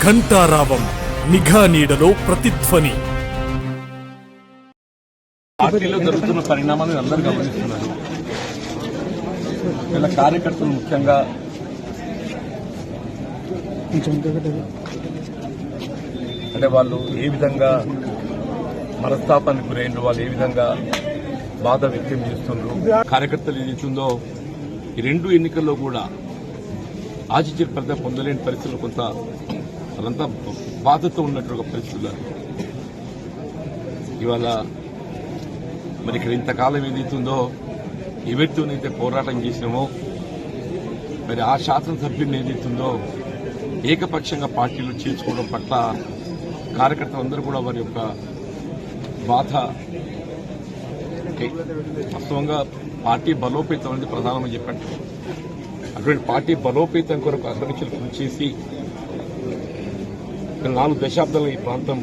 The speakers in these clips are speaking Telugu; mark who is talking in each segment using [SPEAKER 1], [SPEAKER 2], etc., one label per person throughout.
[SPEAKER 1] ఘంటారావం నిఘా నీడలో ప్రతిధ్వని.
[SPEAKER 2] పార్టీలో జరుగుతున్న పరిణామాలను అందరూ గమనిస్తున్నారు. ఇలా కార్యకర్తలు ముఖ్యంగా అంటే వాళ్ళు ఏ విధంగా మనస్తాపానికి గురైండ్రు, వాళ్ళు ఏ విధంగా బాధ వ్యక్తం చేస్తుండ్రు. కార్యకర్తలు ఏదైతుందో ఈ రెండు ఎన్నికల్లో కూడా ఆచిత్య ఫలితం పొందలేని పరిస్థితులు, కొంత వాళ్ళంతా బాధతో ఉన్నట్టు పరిస్థితులు. ఇవాళ మరి ఇక్కడ ఇంతకాలం ఏదైతుందో ఎవరితోనైతే పోరాటం చేసినామో మరి ఆ శాసనసభ్యుని ఏదైతుందో ఏకపక్షంగా పార్టీలో చేర్చుకోవడం పట్ల కార్యకర్తలందరూ కూడా వారి యొక్క బాధ, వాస్తవంగా పార్టీ బలోపేతం అనేది ప్రధానమని చెప్పండి. అటువంటి పార్టీ బలోపేతం కొరకు అగ్రనిచలు కృషి చేసి 4 దశాబ్దాలుగా ఈ ప్రాంతం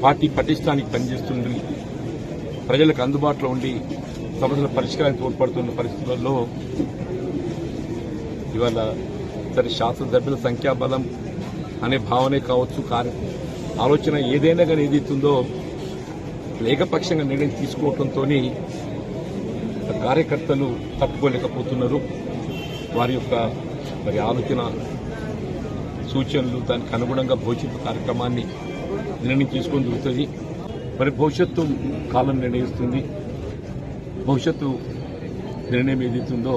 [SPEAKER 2] పార్టీ పటిష్టానికి పనిచేస్తుంది, ప్రజలకు అందుబాటులో ఉండి సమస్యల పరిష్కారానికి తోడ్పడుతున్న పరిస్థితుల్లో ఇవాళ సరే శాసనసభ్యుల సంఖ్యాబలం అనే భావనే కావచ్చు, ఆలోచన ఏదైనా కానీ ఏదైతుందో ఏకపక్షంగా నిర్ణయం తీసుకోవడంతో కార్యకర్తలు తట్టుకోలేకపోతున్నారు. వారి యొక్క మరి ఆలోచన సూచనలు దానికి అనుగుణంగా భవిష్యత్తు కార్యక్రమాన్ని నిర్ణయం తీసుకొని దొరుకుతుంది. మరి భవిష్యత్తు కాలం నిర్ణయిస్తుంది. భవిష్యత్తు నిర్ణయం ఏదైతుందో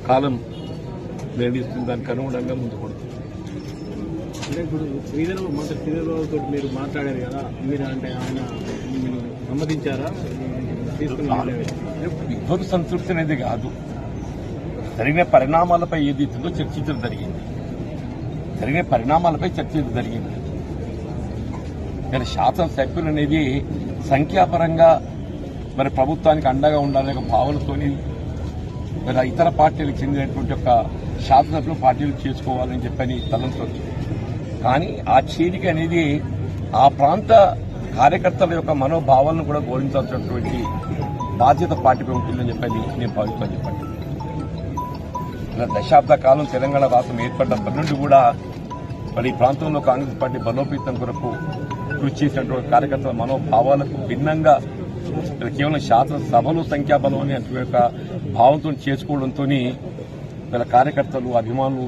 [SPEAKER 2] కాలం నిర్ణయిస్తుంది, దానికి అనుగుణంగా ముందుకు పడుతుంది.
[SPEAKER 3] అంటే ఇప్పుడు మంత్రి శ్రీధర్బాబుతో మీరు మాట్లాడారు కదా, మీరు అంటే ఆయన సమ్మతించారా?
[SPEAKER 2] విభజన సంతృప్తి అనేది కాదు, జరిగిన పరిణామాలపై ఏదైతుందో చర్చించడం జరిగింది. జరిగిన పరిణామాలపై చర్చించడం జరిగింది. కానీ శాసనసభ్యులు అనేది సంఖ్యాపరంగా మరి ప్రభుత్వానికి అండగా ఉండాలనే భావనతోని మరి ఇతర పార్టీలకు చెందినటువంటి ఒక శాసనసభ్యులు పార్టీలు చేసుకోవాలని చెప్పని తలంచవచ్చు. కానీ ఆ చేరిక అనేది ఆ ప్రాంత కార్యకర్తల యొక్క మనోభావాలను కూడా గౌరవించాల్సినటువంటి బాధ్యత పార్టీపై ఉంటుందని చెప్పని నేను భావిస్తాను. చెప్పండి, దశాబ్ద కాలం తెలంగాణ రాష్ట్రం ఏర్పడినప్పటి నుండి కూడా మరి ఈ ప్రాంతంలో కాంగ్రెస్ పార్టీ బలోపేతం కొరకు కృషి చేసినటువంటి కార్యకర్తల మనోభావాలకు భిన్నంగా కేవలం శాసనసభలో సంఖ్యాబలం అనే యొక్క భావంతో చేసుకోవడంతో వీళ్ళ కార్యకర్తలు, అభిమానులు